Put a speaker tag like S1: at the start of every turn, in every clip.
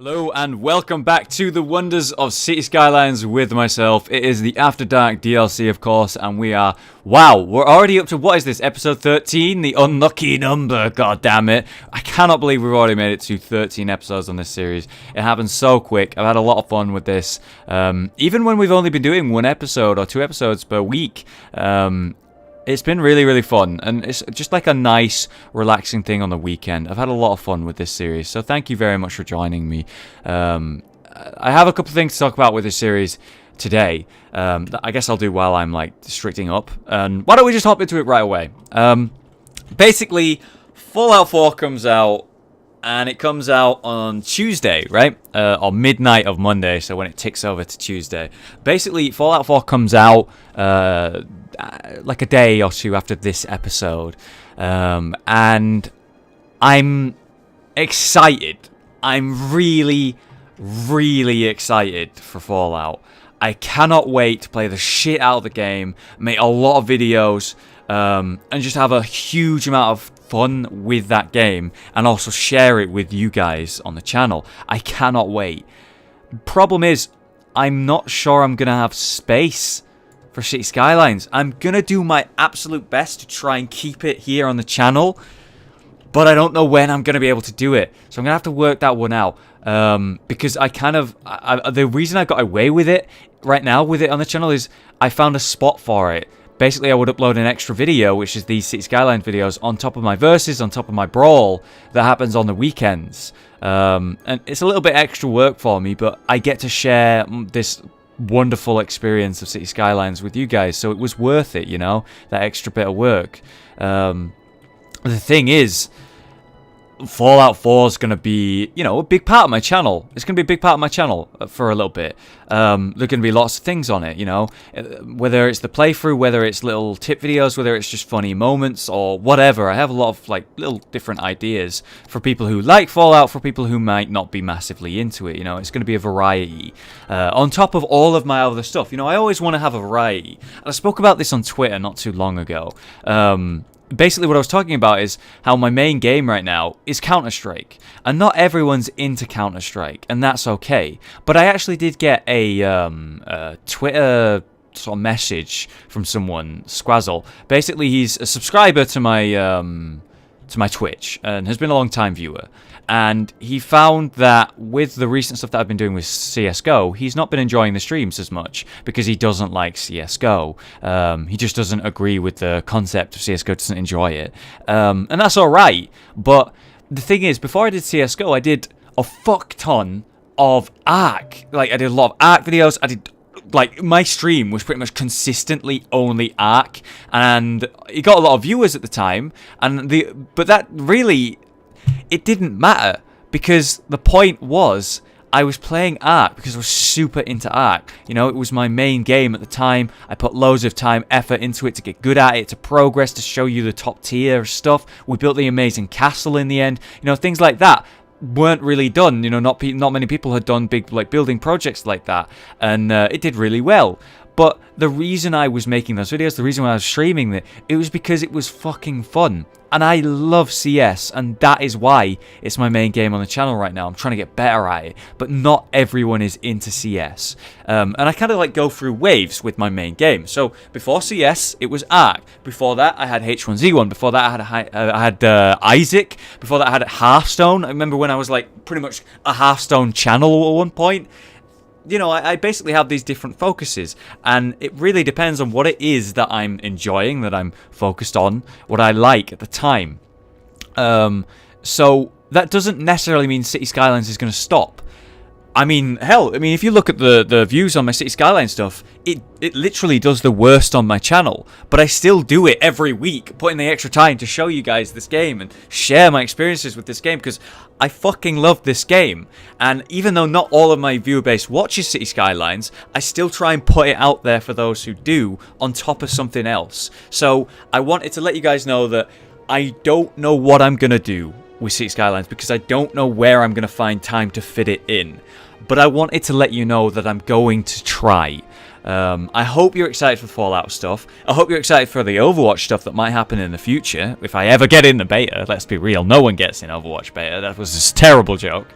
S1: Hello and welcome back to the wonders of City Skylines with myself. It is the After Dark DLC, of course, and we are, wow, we're already up to, what is this, episode 13? The unlucky number, god damn it. I cannot believe we've already made it to 13 episodes on this series. It happens so quick. I've had a lot of fun with this. Even when we've only been doing one episode or two episodes per week, it's been really, really fun, and it's just like a nice, relaxing thing on the weekend. I've had a lot of fun with this series, so thank you very much for joining me. I have a couple of things to talk about with this series today that I guess I'll do while I'm, like, stricting up. And why don't we just hop into it right away? Basically, Fallout 4 comes out, and it comes out on Tuesday, right? Or midnight of Monday, so when it ticks over to Tuesday. Basically, Fallout 4 comes out like a day or two after this episode. And I'm excited. I'm really, really excited for Fallout. I cannot wait to play the shit out of the game, make a lot of videos, and just have a huge amount of fun with that game, and also share it with you guys on the channel. I cannot wait. Problem is, I'm not sure I'm gonna have space for City Skylines. I'm gonna do my absolute best to try and keep it here on the channel, but I don't know when I'm gonna be able to do it. So I'm gonna have to work that one out. Because the reason I got away with it right now with it on the channel is I found a spot for it. Basically, I would upload an extra video, which is these City Skylines videos, on top of my verses, on top of my brawl, that happens on the weekends. And it's a little bit extra work for me, but I get to share this wonderful experience of City Skylines with you guys, so it was worth it, you know, that extra bit of work. The thing is, Fallout 4 is going to be, you know, a big part of my channel. It's going to be a big part of my channel for a little bit. There are going to be lots of things on it, you know, whether it's the playthrough, whether it's little tip videos, whether it's just funny moments or whatever. I have a lot of, like, little different ideas for people who like Fallout, for people who might not be massively into it, you know. It's going to be a variety on top of all of my other stuff. You know, I always want to have a variety. And I spoke about this on Twitter not too long ago. Basically, what I was talking about is how my main game right now is Counter-Strike. And not everyone's into Counter-Strike, and that's okay. But I actually did get a Twitter sort of message from someone, Squazzle. Basically, he's a subscriber to my Twitch, and has been a long-time viewer. And he found that with the recent stuff that I've been doing with CSGO, he's not been enjoying the streams as much because he doesn't like CSGO. He just doesn't agree with the concept of CSGO, doesn't enjoy it. And that's alright, but the thing is, before I did CSGO, I did a fuck ton of ARK. Like, I did a lot of ARK videos, like, my stream was pretty much consistently only ARK, and it got a lot of viewers at the time, but that really, it didn't matter, because the point was, I was playing ARK because I was super into ARK. You know, it was my main game at the time. I put loads of time, effort into it to get good at it, to progress, to show you the top tier stuff. We built the amazing castle in the end. You know, things like that weren't really done. You know, not many people had done big, like, building projects like that, and it did really well. But the reason I was making those videos, the reason why I was streaming it was because it was fucking fun. And I love CS, and that is why it's my main game on the channel right now. I'm trying to get better at it, but not everyone is into CS. And I kind of, like, go through waves with my main game. So before CS, it was ARK. Before that, I had H1Z1. Before that, I had Isaac. Before that, I had Hearthstone. I remember when I was, like, pretty much a Hearthstone channel at one point. You know, I basically have these different focuses, and it really depends on what it is that I'm enjoying, that I'm focused on, what I like at the time. So that doesn't necessarily mean City Skylines is going to stop. I mean, hell, if you look at the views on my City Skylines stuff, it literally does the worst on my channel. But I still do it every week, putting the extra time to show you guys this game and share my experiences with this game, because I fucking love this game. And even though not all of my viewer base watches City Skylines, I still try and put it out there for those who do, on top of something else. So I wanted to let you guys know that I don't know what I'm going to do with City Skylines, because I don't know where I'm going to find time to fit it in. But I wanted to let you know that I'm going to try. I hope you're excited for Fallout stuff. I hope you're excited for the Overwatch stuff that might happen in the future. If I ever get in the beta, let's be real, no one gets in Overwatch beta. That was a terrible joke.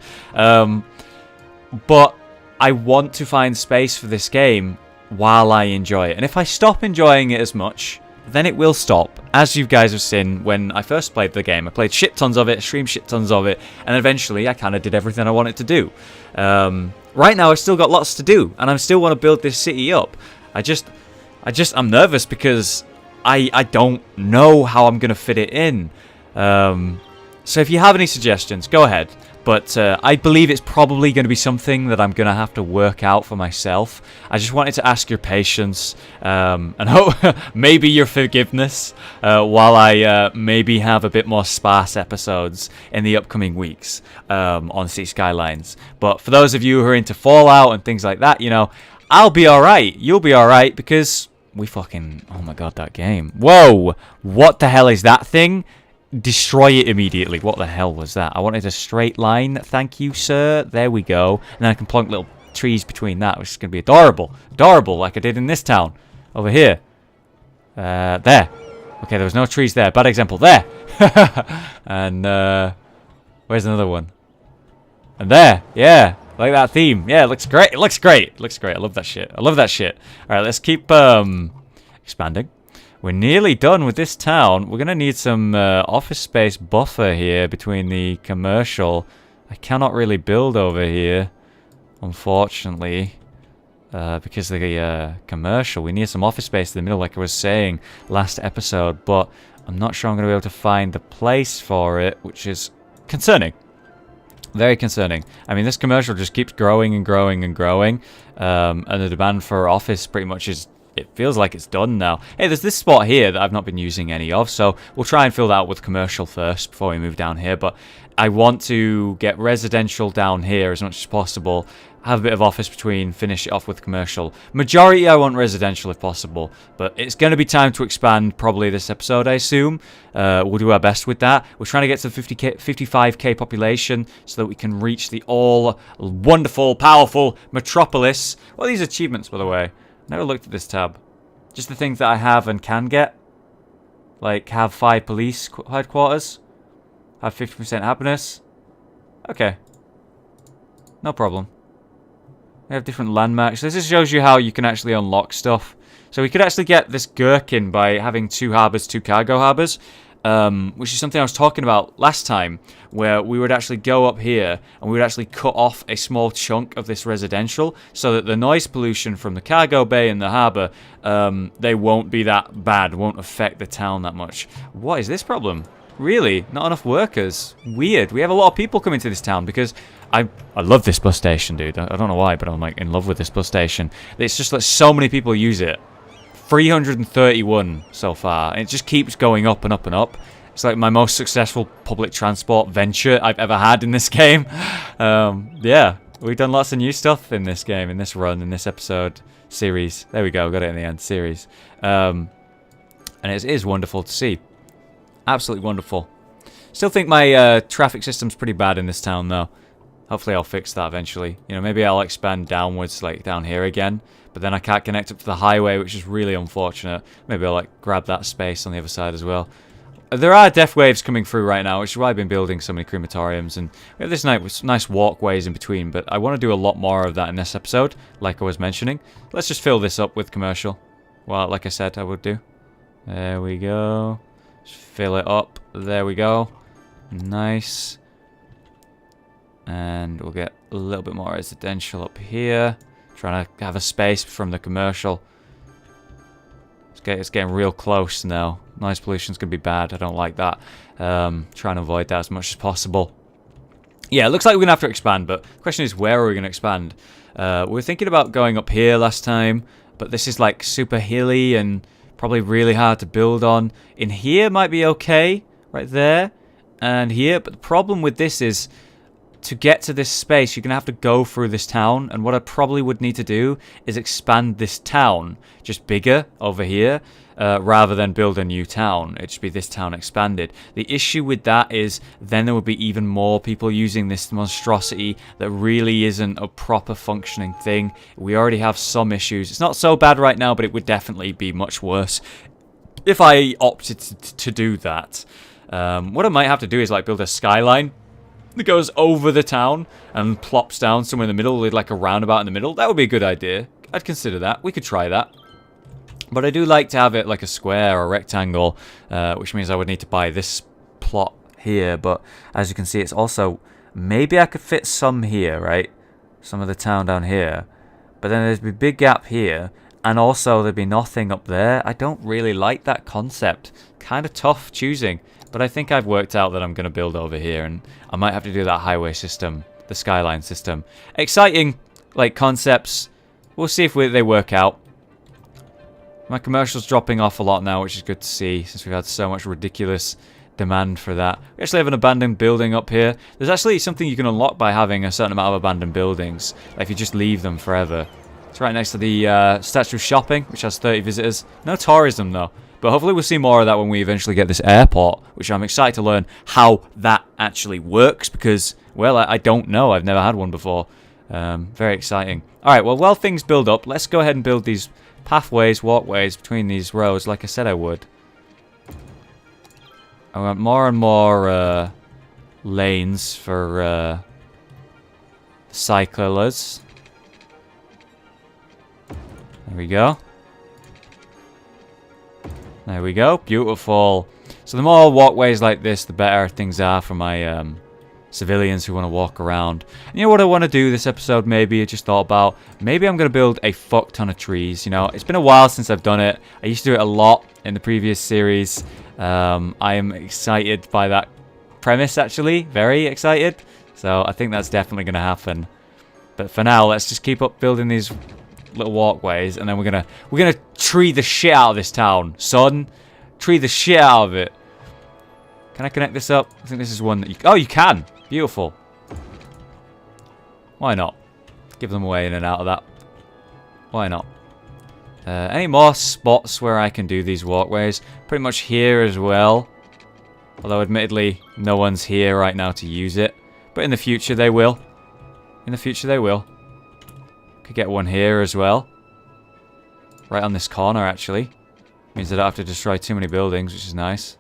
S1: but I want to find space for this game while I enjoy it. And if I stop enjoying it as much, then it will stop. As you guys have seen, when I first played the game, I played shit tons of it, streamed shit tons of it, and eventually I kind of did everything I wanted to do. Right now I've still got lots to do, and I still want to build this city up. I'm nervous because I don't know how I'm going to fit it in. So if you have any suggestions, go ahead. But I believe it's probably going to be something that I'm going to have to work out for myself. I just wanted to ask your patience and hope maybe your forgiveness while I maybe have a bit more sparse episodes in the upcoming weeks on City Skylines. But for those of you who are into Fallout and things like that, you know, I'll be alright. You'll be alright because we fucking... Oh my god, that game. Whoa! What the hell is that thing? Destroy it immediately. What the hell was that? I wanted a straight line. Thank you, sir. There we go. And then I can plonk little trees between that, which is going to be adorable. Adorable, like I did in this town. Over here. There. Okay, there was no trees there. Bad example. There. And, where's another one? And there. Yeah. Like that theme. Yeah, it looks great. It looks great. It looks great. I love that shit. I love that shit. Alright, let's keep, expanding. We're nearly done with this town. We're going to need some office space buffer here between the commercial. I cannot really build over here, unfortunately, because of the commercial. We need some office space in the middle, like I was saying last episode, but I'm not sure I'm going to be able to find the place for it, which is concerning. Very concerning. I mean, this commercial just keeps growing and growing and growing, and the demand for office pretty much is... It feels like it's done now. Hey, there's this spot here that I've not been using any of, so we'll try and fill that out with commercial first before we move down here. But I want to get residential down here as much as possible, have a bit of office between, finish it off with commercial. Majority I want residential if possible, but it's going to be time to expand probably this episode, I assume. We'll do our best with that. We're trying to get to 55k population so that we can reach the all wonderful, powerful metropolis. What are these achievements, by the way? Never looked at this tab. Just the things that I have and can get. Like, have 5 police headquarters. Have 50% happiness. Okay. No problem. We have different landmarks. This just shows you how you can actually unlock stuff. So we could actually get this gherkin by having 2 harbors, 2 cargo harbors. Which is something I was talking about last time, where we would actually go up here and we would actually cut off a small chunk of this residential so that the noise pollution from the cargo bay and the harbour, they won't be that bad, won't affect the town that much. What is this problem? Really? Not enough workers? Weird. We have a lot of people coming to this town because I love this bus station, dude. I don't know why, but I'm like in love with this bus station. It's just that so many people use it. 331 so far, and it just keeps going up and up and up. It's like my most successful public transport venture I've ever had in this game. Yeah, we've done lots of new stuff in this game, in this run, in this episode series. There we go, got it in the end, series. And it is wonderful to see. Absolutely wonderful. Still think my traffic system's pretty bad in this town, though. Hopefully I'll fix that eventually. You know, maybe I'll expand downwards, like down here again. But then I can't connect up to the highway, which is really unfortunate. Maybe I'll like grab that space on the other side as well. There are death waves coming through right now, which is why I've been building so many crematoriums. And we have this nice walkways in between. But I want to do a lot more of that in this episode, like I was mentioning. Let's just fill this up with commercial. Well, like I said, I would do. There we go. Just fill it up. There we go. Nice. And we'll get a little bit more residential up here. Trying to have a space from the commercial. It's getting real close now. Noise pollution's going to be bad. I don't like that. Trying to avoid that as much as possible. Yeah, it looks like we're going to have to expand, but the question is, where are we going to expand? We were thinking about going up here last time, but this is like super hilly and probably really hard to build on. In here might be okay, right there, and here, but the problem with this is, to get to this space, you're going to have to go through this town, and what I probably would need to do is expand this town, just bigger over here, rather than build a new town. It'd just be this town expanded. The issue with that is then there would be even more people using this monstrosity that really isn't a proper functioning thing. We already have some issues. It's not so bad right now, but it would definitely be much worse if I opted to do that. What I might have to do is like build a skyline that goes over the town and plops down somewhere in the middle with like a roundabout in the middle. That would be a good idea. I'd consider that. We could try that. But I do like to have it like a square or a rectangle, which means I would need to buy this plot here. But as you can see, it's also... Maybe I could fit some here, right? Some of the town down here. But then there'd be a big gap here. And also there'd be nothing up there. I don't really like that concept. Kind of tough choosing. But I think I've worked out that I'm going to build over here. And I might have to do that highway system. The skyline system. Exciting, like, concepts. We'll see if they work out. My commercial's dropping off a lot now, which is good to see. Since we've had so much ridiculous demand for that. We actually have an abandoned building up here. There's actually something you can unlock by having a certain amount of abandoned buildings. Like if you just leave them forever. It's right next to the statue of shopping, which has 30 visitors. No tourism though. But hopefully we'll see more of that when we eventually get this airport, which I'm excited to learn how that actually works because, well, I don't know. I've never had one before. Very exciting. Alright, well, while things build up, let's go ahead and build these pathways, walkways between these roads like I said I would. I want more and more lanes for cyclers. There we go. There we go. Beautiful. So the more walkways like this, the better things are for my civilians who want to walk around. And you know what I want to do this episode maybe? I just thought about. Maybe I'm going to build a fuck ton of trees. You know, it's been a while since I've done it. I used to do it a lot in the previous series. I am excited by that premise, actually. Very excited. So I think that's definitely going to happen. But for now, let's just keep up building these little walkways, and then we're gonna tree the shit out of this town, son. Tree the shit out of it. Can I connect this up? I think this is one that you... Oh, you can. Beautiful. Why not? Give them away in and out of that. Why not? Any more spots where I can do these walkways? Pretty much here as well. Although, admittedly, no one's here right now to use it. But in the future, they will. In the future, they will. Could get one here as well. Right on this corner, actually. Means I don't have to destroy too many buildings, which is nice.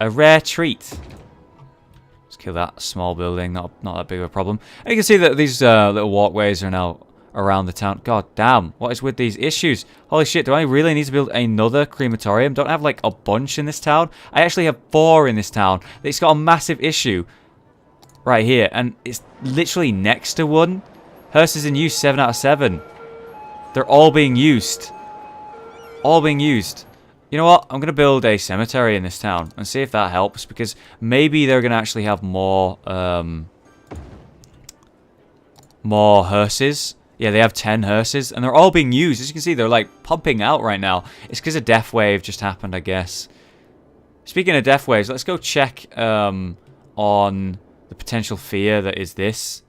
S1: A rare treat. Let's kill that small building. Not that big of a problem. And you can see that these little walkways are now around the town. God damn, what is with these issues? Holy shit, do I really need to build another crematorium? Don't I have like a bunch in this town? I actually have 4 in this town. It's got a massive issue right here, and it's literally next to one. Hearst is in use 7 out of 7. They're all being used. All being used. You know what? I'm going to build a cemetery in this town and see if that helps, because maybe they're going to actually have more hearses. Yeah, they have 10 hearses, and they're all being used. As you can see, they're like pumping out right now. It's because a death wave just happened, I guess. Speaking of death waves, let's go check on the potential fear that is this.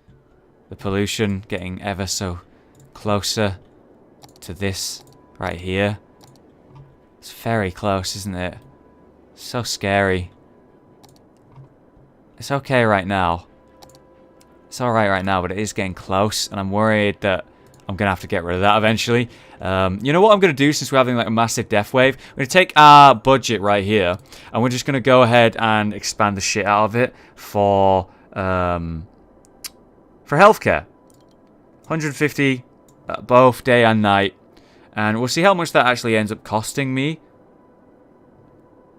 S1: The pollution getting ever so closer to this right here. It's very close, isn't it? So scary. It's okay right now. It's alright right now, but it is getting close, and I'm worried that I'm going to have to get rid of that eventually. You know what I'm going to do since we're having like a massive death wave? We're going to take our budget right here, and we're just going to go ahead and expand the shit out of it for healthcare. 150 both day and night. And we'll see how much that actually ends up costing me.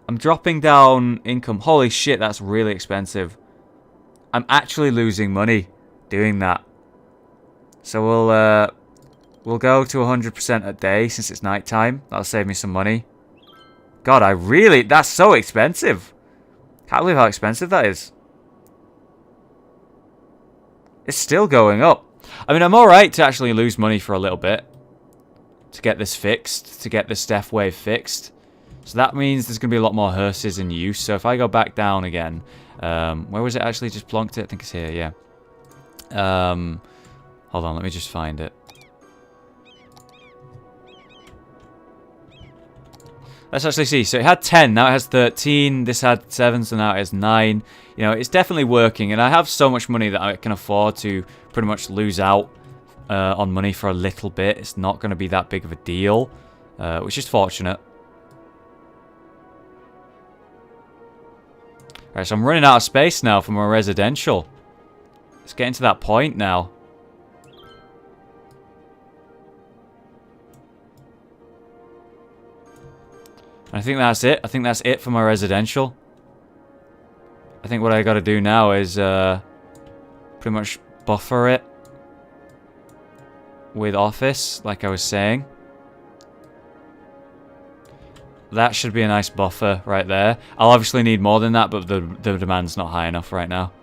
S1: I'm dropping down income. Holy shit, that's really expensive. I'm actually losing money doing that. So we'll go to 100% a day since it's nighttime. That'll save me some money. God, that's so expensive. Can't believe how expensive that is. It's still going up. I mean, I'm alright to actually lose money for a little bit. To get this fixed. To get this death wave fixed. So that means there's going to be a lot more hearses in use. So if I go back down again. Where was it actually? Just plonked it? I think it's here, yeah. Hold on, let me just find it. Let's actually see. So it had 10, now it has 13. This had 7, so now it has 9. You know, it's definitely working. And I have so much money that I can afford to pretty much lose out on money for a little bit. It's not going to be that big of a deal, which is fortunate. Alright, so I'm running out of space now for my residential. It's getting to that point now. I think that's it. I think that's it for my residential. I think what I gotta do now is pretty much buffer it with office, like I was saying. That should be a nice buffer right there. I'll obviously need more than that, but the demand's not high enough right now.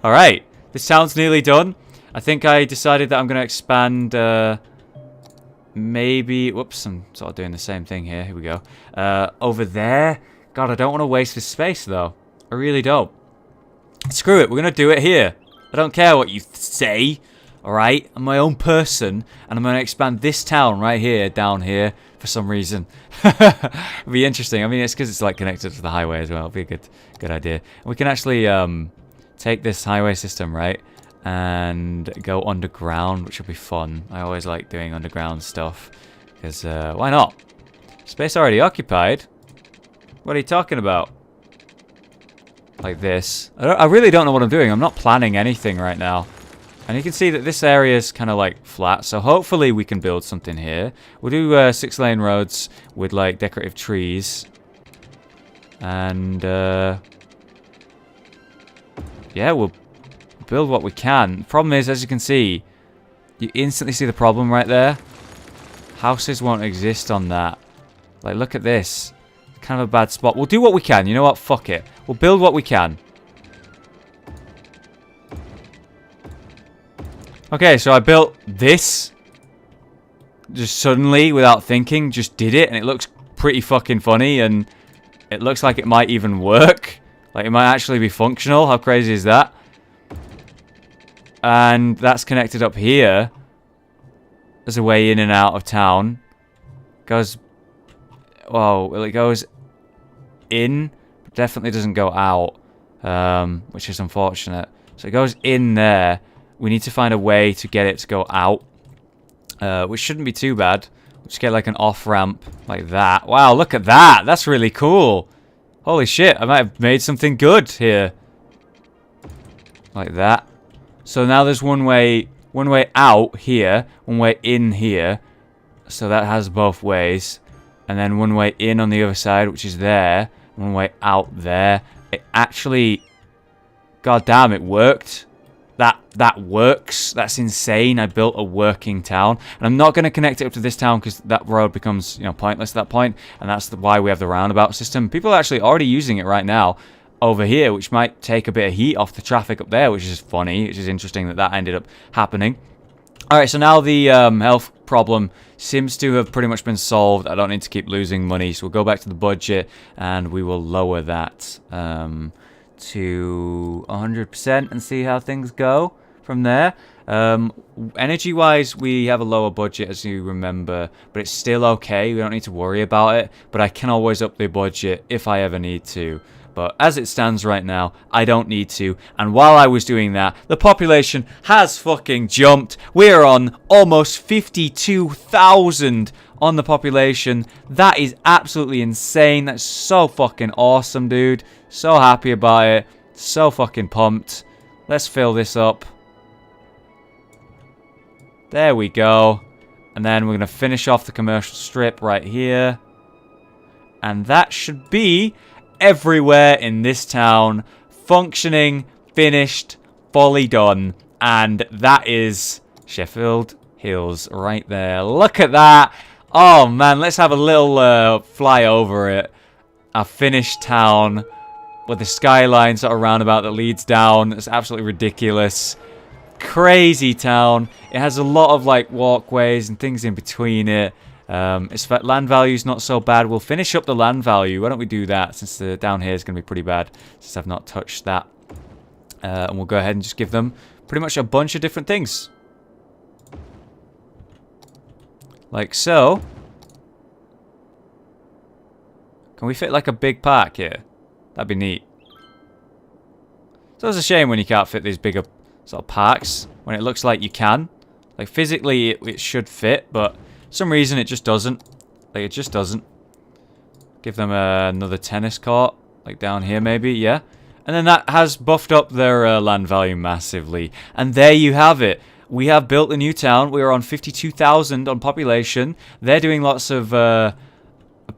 S1: Alright, this town's nearly done. I think I decided that I'm going to expand, maybe... Whoops, I'm sort of doing the same thing here. Here we go. Over there. God, I don't want to waste this space, though. I really don't. Screw it, we're going to do it here. I don't care what you say. Alright, I'm my own person, and I'm going to expand this town right here, down here, for some reason. It'll be interesting. I mean, it's because it's like connected to the highway as well. It'll be a good idea. And we can actually take this highway system, right, and go underground, which will be fun. I always like doing underground stuff, because why not? Space already occupied. What are you talking about? Like this. I really don't know what I'm doing. I'm not planning anything right now. And you can see that this area is kind of like flat, so hopefully we can build something here. We'll do 6-lane roads with like decorative trees. And yeah, we'll build what we can. Problem is, as you can see, you instantly see the problem right there. Houses won't exist on that. Like, look at this. Kind of a bad spot. We'll do what we can. You know what? Fuck it. We'll build what we can. Okay, so I built this. Just suddenly, without thinking, just did it. And it looks pretty fucking funny. And it looks like it might even work. Like, it might actually be functional. How crazy is that? And that's connected up here. There's a way in and out of town. Goes... Whoa, well, it goes in. But definitely doesn't go out. Which is unfortunate. So it goes in there. We need to find a way to get it to go out. Which shouldn't be too bad. We'll just get like an off-ramp like that. Wow, look at that. That's really cool. Holy shit, I might have made something good here. Like that. So now there's one way out here, one way in here. So that has both ways. And then one way in on the other side, which is there. One way out there. It actually... God damn, it worked. That works. That's insane. I built a working town. And I'm not going to connect it up to this town because that road becomes, you know, pointless at that point. And that's why we have the roundabout system. People are actually already using it right now over here, which might take a bit of heat off the traffic up there, which is funny. Which is interesting that that ended up happening. Alright, so now the health problem seems to have pretty much been solved. I don't need to keep losing money. So we'll go back to the budget and we will lower that to 100% and see how things go from there. Energy-wise, we have a lower budget, as you remember, but it's still okay. We don't need to worry about it, but I can always up the budget if I ever need to. But as it stands right now, I don't need to. And while I was doing that, the population has fucking jumped. We're on almost 52,000 on the population. That is absolutely insane. That's so fucking awesome, dude. So happy about it. So fucking pumped. Let's fill this up. There we go. And then we're going to finish off the commercial strip right here. And that should be everywhere in this town. Functioning, finished, fully done. And that is Sheffield Hills right there. Look at that. Oh man, let's have a little fly over it. A finished town with the skyline sort of roundabout that leads down. It's absolutely ridiculous. Crazy town. It has a lot of like walkways and things in between it. Its land value's not so bad. We'll finish up the land value. Why don't we do that, since the down here is going to be pretty bad, since I've not touched that. And we'll go ahead and just give them pretty much a bunch of different things. Like so. Can we fit like a big park here? That'd be neat. So it's a shame when you can't fit these bigger sort of parks, when it looks like you can. Like physically it should fit, but for some reason it just doesn't. Like it just doesn't. Give them another tennis court. Like down here maybe, yeah. And then that has buffed up their land value massively. And there you have it. We have built a new town. We are on 52,000 on population. They're doing lots of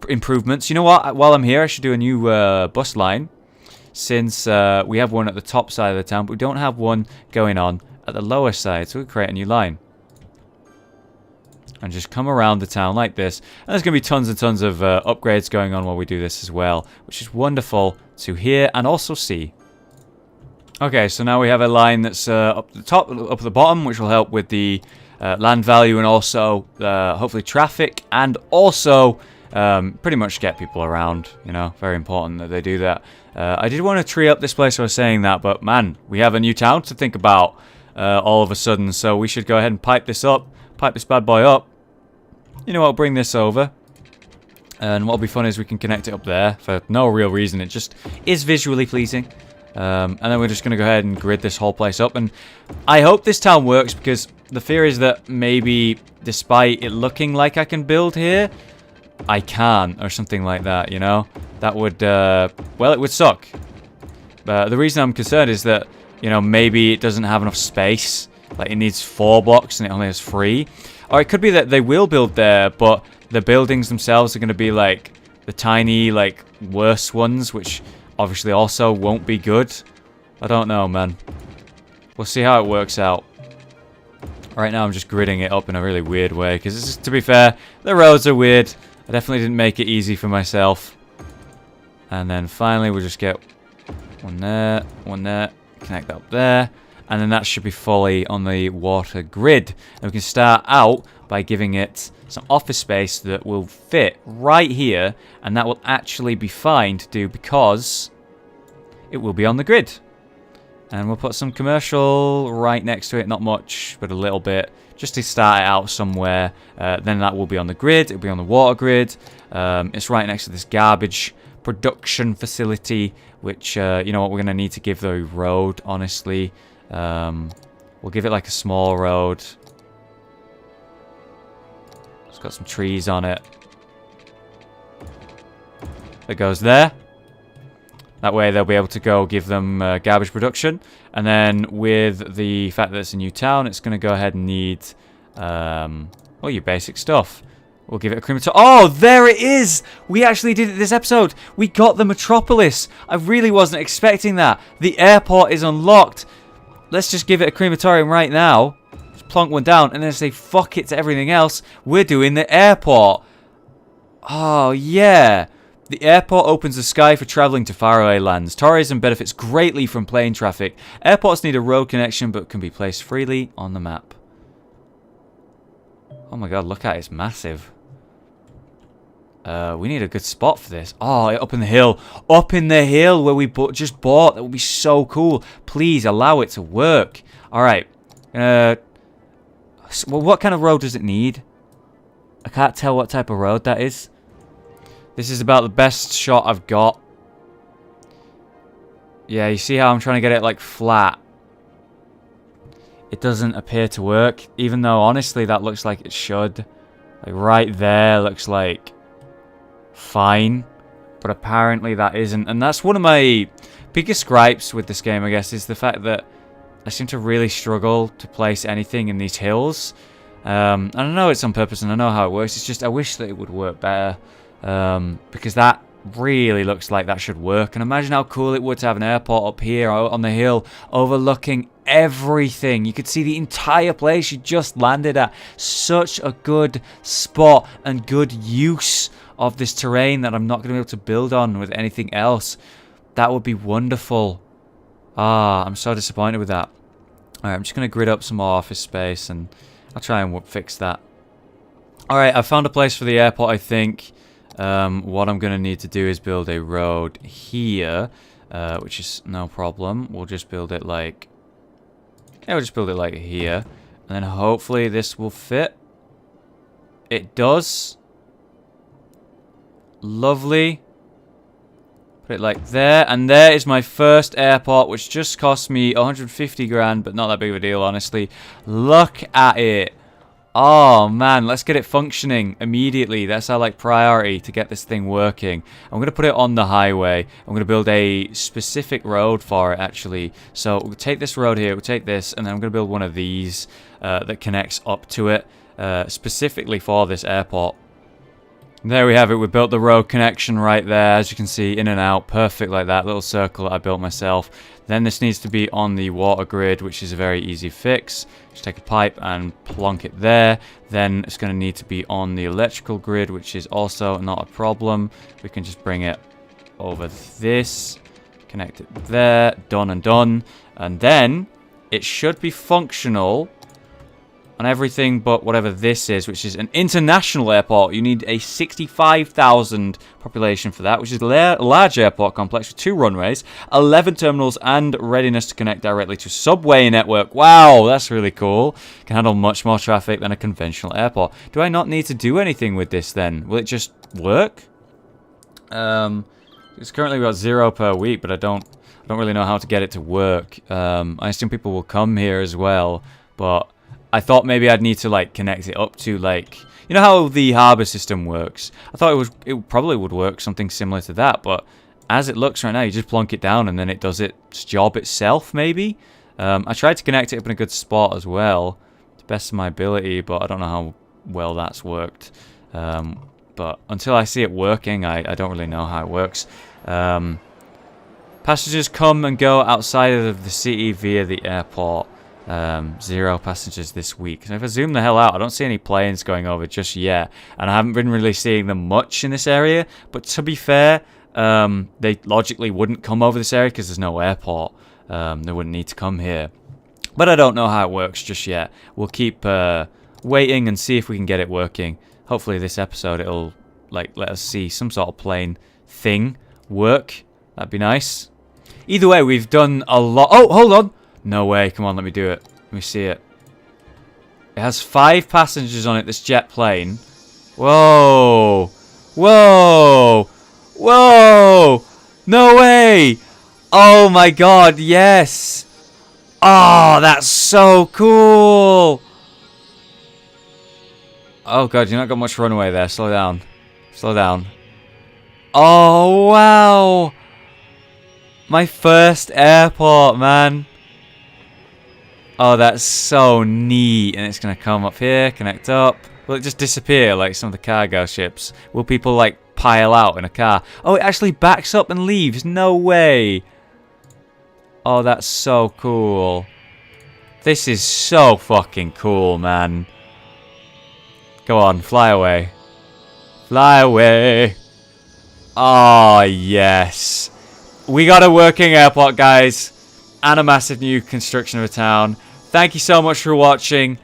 S1: improvements. You know what? While I'm here, I should do a new bus line. Since we have one at the top side of the town, but we don't have one going on at the lower side. So we'll create a new line. And just come around the town like this. And there's going to be tons and tons of upgrades going on while we do this as well. Which is wonderful to hear and also see. Okay, so now we have a line that's up the top, up at the bottom, which will help with the land value and also hopefully traffic. And also pretty much get people around, you know. Very important that they do that. I did want to tree up this place, I was saying that, but man, we have a new town to think about all of a sudden. So we should go ahead and pipe this up. Pipe this bad boy up. You know what, I'll bring this over. And what'll be fun is we can connect it up there for no real reason. It just is visually pleasing. And then we're just going to go ahead and grid this whole place up. And I hope this town works because the fear is that maybe despite it looking like I can build here, I can't or something like that, you know? That would, well, it would suck. The reason I'm concerned is that, you know, maybe it doesn't have enough space. Like, it needs 4 blocks and it only has 3. Or it could be that they will build there, but the buildings themselves are going to be, like, the tiny, like, worse ones, which obviously also won't be good. I don't know, man. We'll see how it works out. Right now I'm just gridding it up in a really weird way, because, to be fair, the roads are weird. I definitely didn't make it easy for myself. And then finally we'll just get one there, connect that up there. And then that should be fully on the water grid. And we can start out by giving it some office space that will fit right here. And that will actually be fine to do because it will be on the grid. And we'll put some commercial right next to it. Not much, but a little bit. Just to start it out somewhere. Then that will be on the grid. It'll be on the water grid. It's right next to this garbage production facility. Which, you know what, we're going to need to give the road, honestly. We'll give it like a small road. It's got some trees on it. It goes there. That way they'll be able to go give them garbage production. And then with the fact that it's a new town, it's going to go ahead and need well, your basic stuff. We'll give it a crematorium. Oh, there it is! We actually did it this episode. We got the metropolis. I really wasn't expecting that. The airport is unlocked. Let's just give it a crematorium right now. Just plonk one down and then say fuck it to everything else. We're doing the airport. Oh, yeah. The airport opens the sky for traveling to faraway lands. Tourism benefits greatly from plane traffic. Airports need a road connection but can be placed freely on the map. Oh my god, look at it. It's massive. We need a good spot for this. Oh, up in the hill. Up in the hill where we just bought. That would be so cool. Please allow it to work. Alright. Well, what kind of road does it need? I can't tell what type of road that is. This is about the best shot I've got. Yeah, you see how I'm trying to get it, like, flat. It doesn't appear to work. Even though, honestly, that looks like it should. Like, right there looks like fine, but apparently that isn't. And that's one of my biggest gripes with this game, I guess, is the fact that I seem to really struggle to place anything in these hills. And I know it's on purpose and I know how it works. It's just I wish that it would work better, because that really looks like that should work. And imagine how cool it would to have an airport up here out on the hill overlooking everything. You could see the entire place you just landed at. Such a good spot and good use of this terrain that I'm not going to be able to build on with anything else. That would be wonderful. Ah, I'm so disappointed with that. Alright, I'm just going to grid up some more office space and I'll try and fix that. Alright, I found a place for the airport, I think. What I'm going to need to do is build a road here, which is no problem. We'll just build it like... yeah, we'll just build it like here. And then hopefully this will fit. It does. Lovely. Put it like there. And there is my first airport, which just cost me 150 grand, but not that big of a deal, honestly. Look at it. Oh man, let's get it functioning immediately. That's our like priority to get this thing working. I'm gonna put it on the highway. I'm gonna build a specific road for it actually. So we'll take this road here, we'll take this, and then I'm gonna build one of these that connects up to it specifically for this airport. There we have it. We built the road connection right there, as you can see, in and out, perfect like that little circle that I built myself. Then this needs to be on the water grid, which is a very easy fix. Just take a pipe and plonk it there. Then it's going to need to be on the electrical grid, which is also not a problem. We can just bring it over this, connect it there, done and done. And then it should be functional on everything but whatever this is, which is an international airport. You need a 65,000 population for that, which is a large airport complex with 2 runways, 11 terminals, and readiness to connect directly to subway network. Wow, that's really cool. Can handle much more traffic than a conventional airport. Do I not need to do anything with this then? Will it just work? It's currently got 0 per week, but I don't really know how to get it to work. I assume people will come here as well, but I thought maybe I'd need to like connect it up to like, you know how the harbour system works. I thought it probably would work something similar to that, but as it looks right now, you just plonk it down and then it does its job itself maybe. I tried to connect it up in a good spot as well, to the best of my ability, but I don't know how well that's worked. But until I see it working, I don't really know how it works. Passengers come and go outside of the city via the airport. 0 passengers this week. So if I zoom the hell out, I don't see any planes going over just yet, and I haven't been really seeing them much in this area. But to be fair, they logically wouldn't come over this area because there's no airport. They wouldn't need to come here. But I don't know how it works just yet. We'll keep waiting and see if we can get it working. Hopefully this episode it'll like let us see some sort of plane thing work. That'd be nice. Either way, we've done a lot. Oh, hold on. No way. Come on, let me do it. Let me see it. It has 5 passengers on it, this jet plane. Whoa. Whoa. Whoa. No way. Oh my god, yes. Oh, that's so cool. Oh god, you've not got much runway there. Slow down. Slow down. Oh, wow. My first airport, man. Oh, that's so neat. And it's going to come up here, connect up. Will it just disappear like some of the cargo ships? Will people like pile out in a car? Oh, it actually backs up and leaves. No way. Oh, that's so cool. This is so fucking cool, man. Go on, fly away. Fly away. Oh, yes. We got a working airport, guys. And a massive new construction of a town. Thank you so much for watching.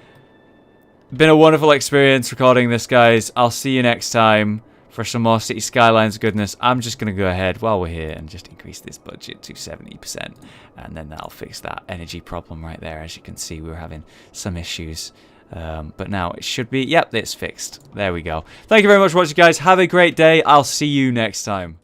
S1: Been a wonderful experience recording this, guys. I'll see you next time for some more City Skylines goodness. I'm just going to go ahead while we're here and just increase this budget to 70%. And then that'll fix that energy problem right there. As you can see, we were having some issues. But now it should be... Yep, it's fixed. There we go. Thank you very much for watching, guys. Have a great day. I'll see you next time.